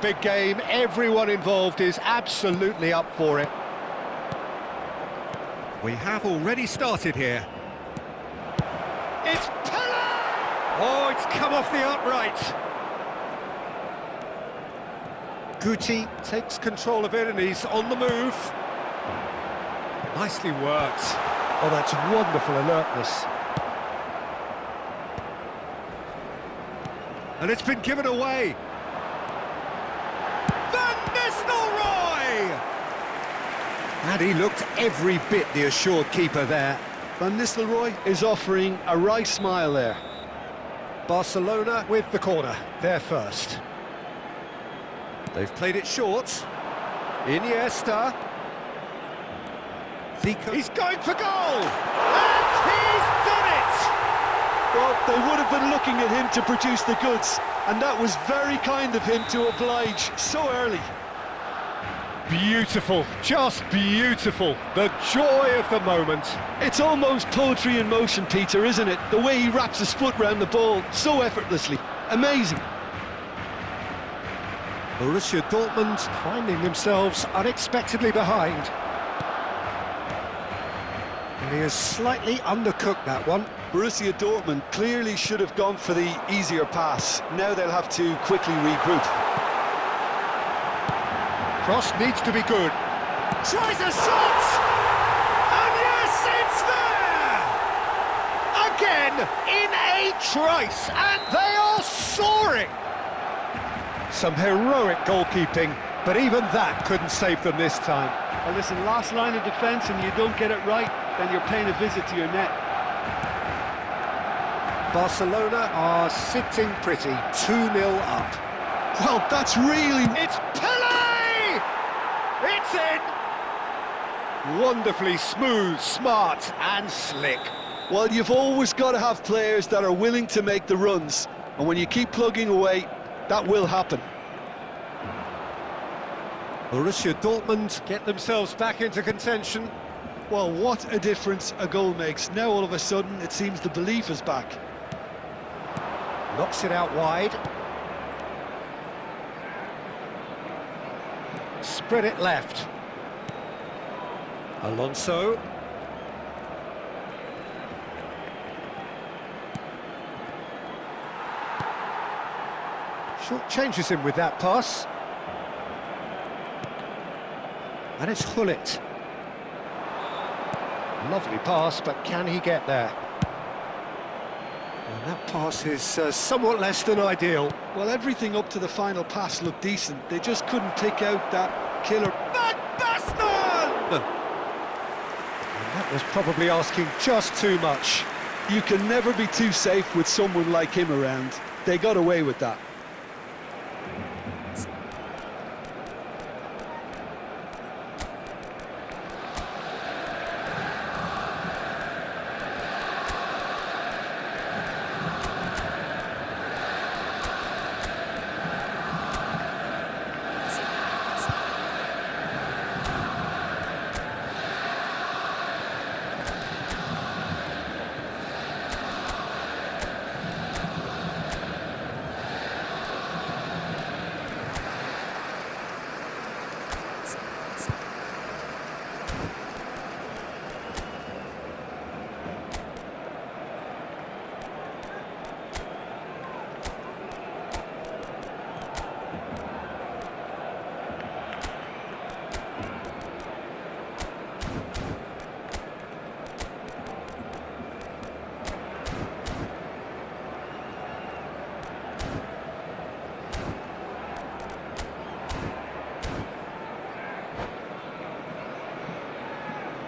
big game. Everyone involved is absolutely up for it. We have already started here. It's Pele! Oh, it's come off the upright. Guti takes control of it and he's on the move. Nicely worked. Oh, that's wonderful alertness. And it's been given away. Van Nistelrooy! And he looked every bit the assured keeper there. Van Nistelrooy is offering a wry smile there. Barcelona with the corner, they're first. They've played it short. Iniesta. Zico. He's going for goal! And he's done it! Well, they would have been looking at him to produce the goods, and that was very kind of him to oblige so early. Beautiful, just beautiful. The joy of the moment. It's almost poetry in motion, Peter, isn't it? The way he wraps his foot round the ball so effortlessly. Amazing. Borussia Dortmund finding themselves unexpectedly behind. And he has slightly undercooked that one. Borussia Dortmund clearly should have gone for the easier pass. Now they'll have to quickly regroup. Cross needs to be good. Tries a shot! And yes, it's there! Again, in a trice, and they are soaring! Some heroic goalkeeping, but even that couldn't save them this time. Well, listen, last line of defence and you don't get it right, then you're paying a visit to your net. Barcelona are sitting pretty, 2-0 up. Well, that's really... It's Pele! It's in! Wonderfully smooth, smart and slick. Well, you've always got to have players that are willing to make the runs, and when you keep plugging away, that will happen. Borussia Dortmund get themselves back into contention. Well, what a difference a goal makes. Now all of a sudden it seems the belief is back. Knocks it out wide. Spread it left. Alonso. Short changes him with that pass. And it's Hullet. Lovely pass, but can he get there? And that pass is somewhat less than ideal. Well, everything up to the final pass looked decent. They just couldn't pick out that killer. Van Basten! And that was probably asking just too much. You can never be too safe with someone like him around. They got away with that.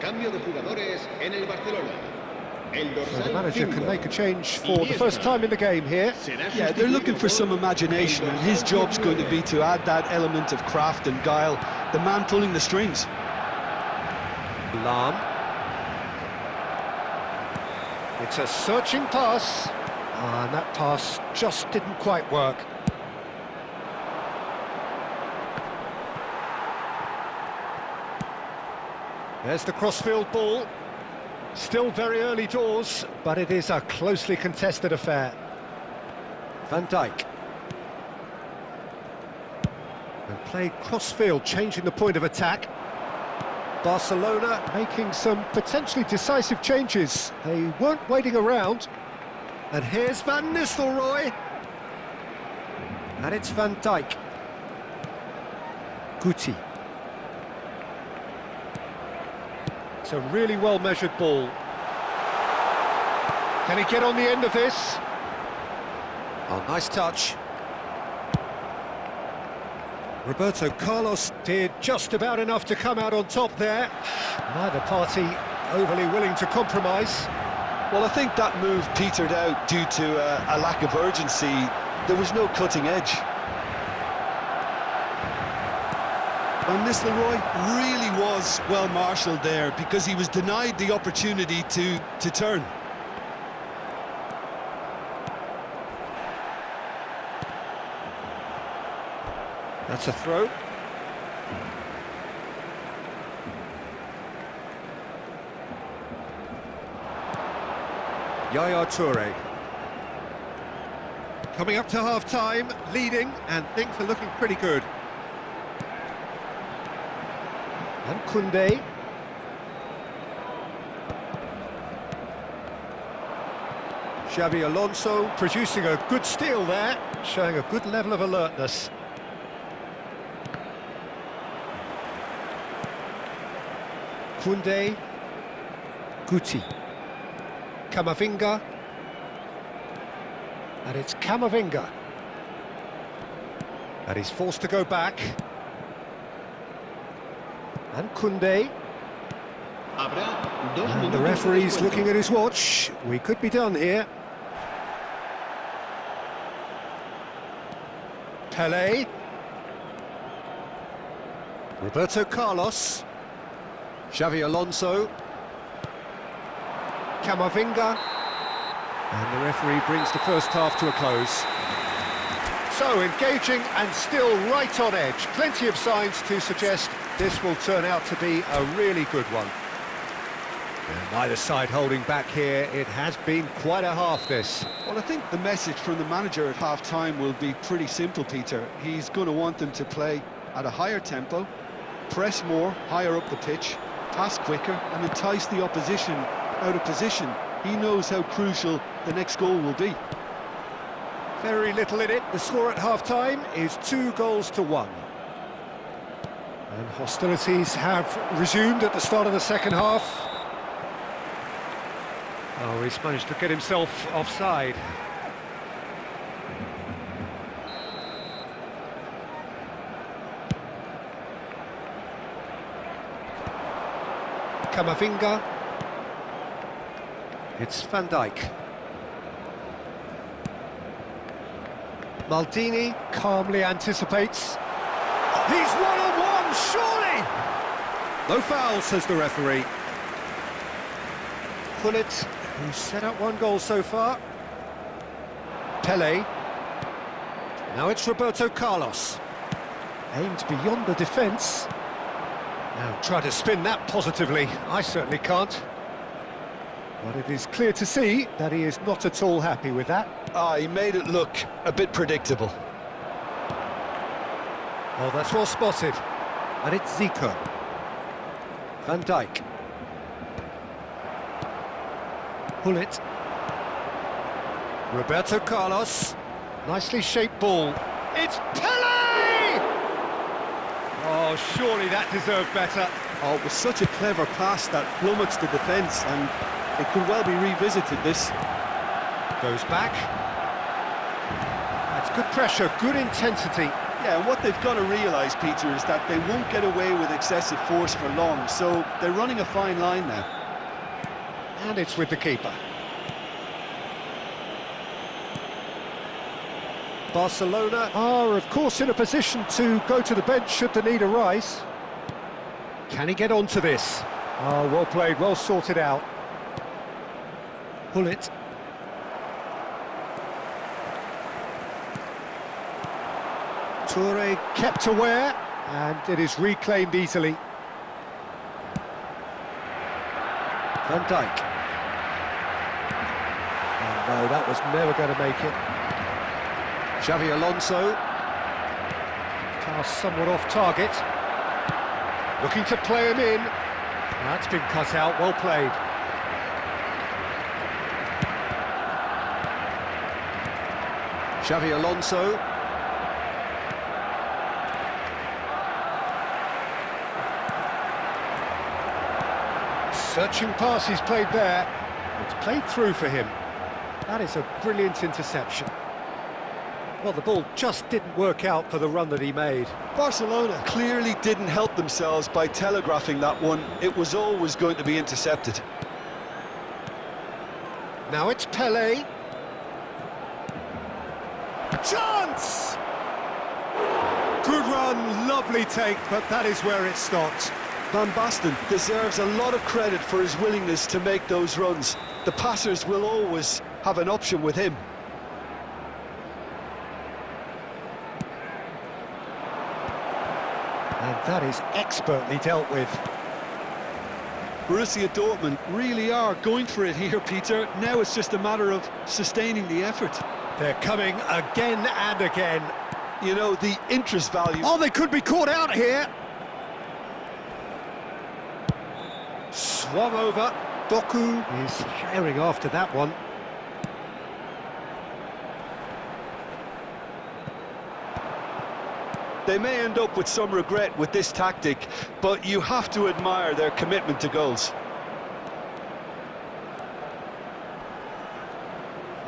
Cambio de jugadores en el Barcelona. So the manager can make a change for the first time in the game here. Yeah, they're looking for some imagination, and his job's going to be to add that element of craft and guile, the man pulling the strings. Lahm. It's a searching pass, and that pass just didn't quite work. There's the crossfield ball. Still very early doors, but it is a closely contested affair. Van Dijk. And played cross-field, changing the point of attack. Barcelona making some potentially decisive changes. They weren't waiting around. And here's Van Nistelrooy. And it's Van Dijk. Guti. It's a really well-measured ball. Can he get on the end of this? Oh, nice touch. Roberto Carlos did just about enough to come out on top there. Neither party overly willing to compromise. Well, I think that move petered out due to a lack of urgency. There was no cutting edge. Van Nistelrooy really was well marshalled there because he was denied the opportunity to turn. That's a throw. Yaya Toure. Coming up to half-time, leading, and things are looking pretty good. And Koundé. Xabi Alonso producing a good steal there, showing a good level of alertness. Koundé, Guti, Camavinga, and it's Camavinga. And he's forced to go back. And Koundé. And the referee's looking at his watch. We could be done here. Pelé. Roberto Carlos. Xabi Alonso. Camavinga. And the referee brings the first half to a close. So, engaging and still right on edge. Plenty of signs to suggest this will turn out to be a really good one. And neither side holding back here. It has been quite a half, this. Well, I think the message from the manager at half-time will be pretty simple, Peter. He's going to want them to play at a higher tempo, press more, higher up the pitch, pass quicker, and entice the opposition out of position. He knows how crucial the next goal will be. Very little in it. The score at half-time is 2-1. And hostilities have resumed at the start of the second half. Oh, he's managed to get himself offside. Camavinga. It's Van Dijk. Maldini calmly anticipates. He's one-on-one, surely! No foul, says the referee. Gullit, who's set up one goal so far. Pelé. Now it's Roberto Carlos. Aimed beyond the defence. Now try to spin that positively. I certainly can't. But it is clear to see that he is not at all happy with that. He made it look a bit predictable. Oh, that's well spotted. And it's Zico. Van Dijk. Gullit. Roberto Carlos. Nicely shaped ball. It's Pelé! Oh, surely that deserved better. Oh, it was such a clever pass that flummoxed the defence, and it could well be revisited, this. Goes back. That's good pressure, good intensity. Yeah, and what they've got to realise, Peter, is that they won't get away with excessive force for long, so they're running a fine line now. And it's with the keeper. Barcelona are, of course, in a position to go to the bench should the need arise. Can he get onto this? Oh, well played, well sorted out. Gullit. Toure kept aware, and it is reclaimed easily. Van Dijk. Oh no, that was never going to make it. Xabi Alonso. Pass somewhat off target. Looking to play him in. That's been cut out, well played. Xavi Alonso. Searching pass he's played there. It's played through for him. That is a brilliant interception. Well, the ball just didn't work out for the run that he made. Barcelona clearly didn't help themselves by telegraphing that one. It was always going to be intercepted. Now it's Pelé. Chance! Good run, lovely take, but that is where it stopped. Van Basten deserves a lot of credit for his willingness to make those runs. The passers will always have an option with him. And that is expertly dealt with. Borussia Dortmund really are going for it here, Peter. Now it's just a matter of sustaining the effort. They're coming again and again. You know, the interest value... Oh, they could be caught out here. Swung over. Doku is herring after that one. They may end up with some regret with this tactic, but you have to admire their commitment to goals.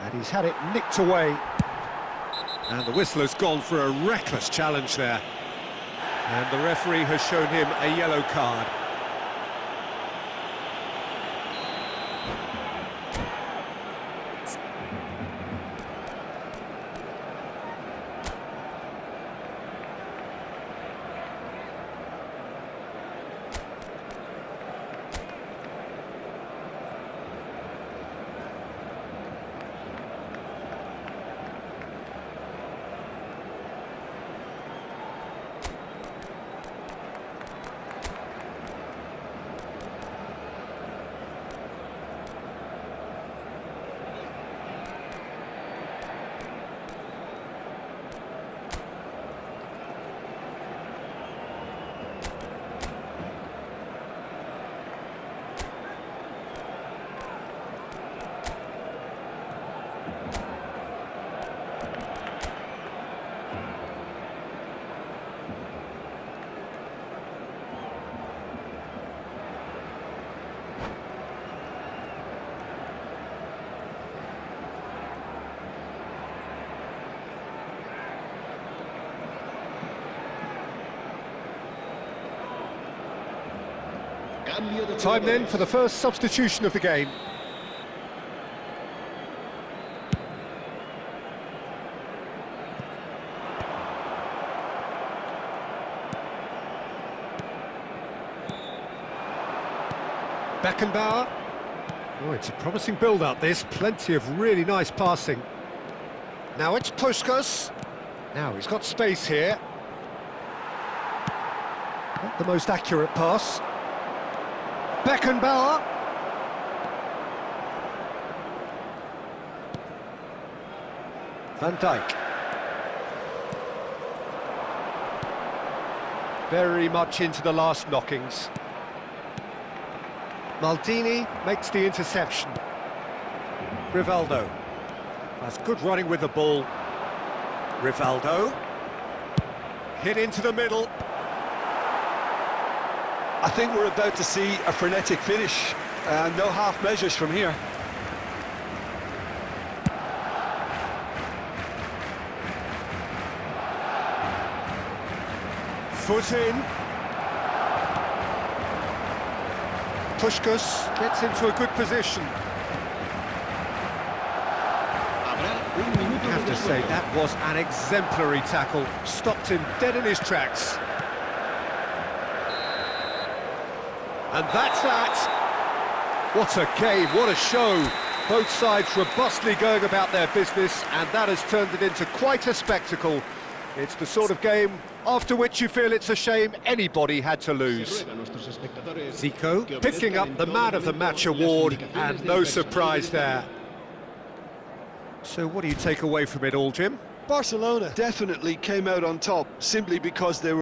And he's had it nicked away. And the whistler's gone for a reckless challenge there. And the referee has shown him a yellow card. Time then for the first substitution of the game. Beckenbauer. Oh, it's a promising build-up, this. Plenty of really nice passing. Now it's Puskas. Now he's got space here. Not the most accurate pass. Beckenbauer. Van Dijk. Very much into the last knockings. Maldini makes the interception. Rivaldo. That's good running with the ball. Rivaldo. Hit into the middle. I think we're about to see a frenetic finish, and no half measures from here. Foot in. Puskas gets into a good position. I have to say, that was an exemplary tackle. Stopped him dead in his tracks. And that's that. What a game, what a show. Both sides robustly going about their business, and that has turned it into quite a spectacle. It's the sort of game after which you feel it's a shame anybody had to lose. Zico picking up the Man of the Match award, and no surprise there. So what do you take away from it all, Jim? Barcelona definitely came out on top simply because they were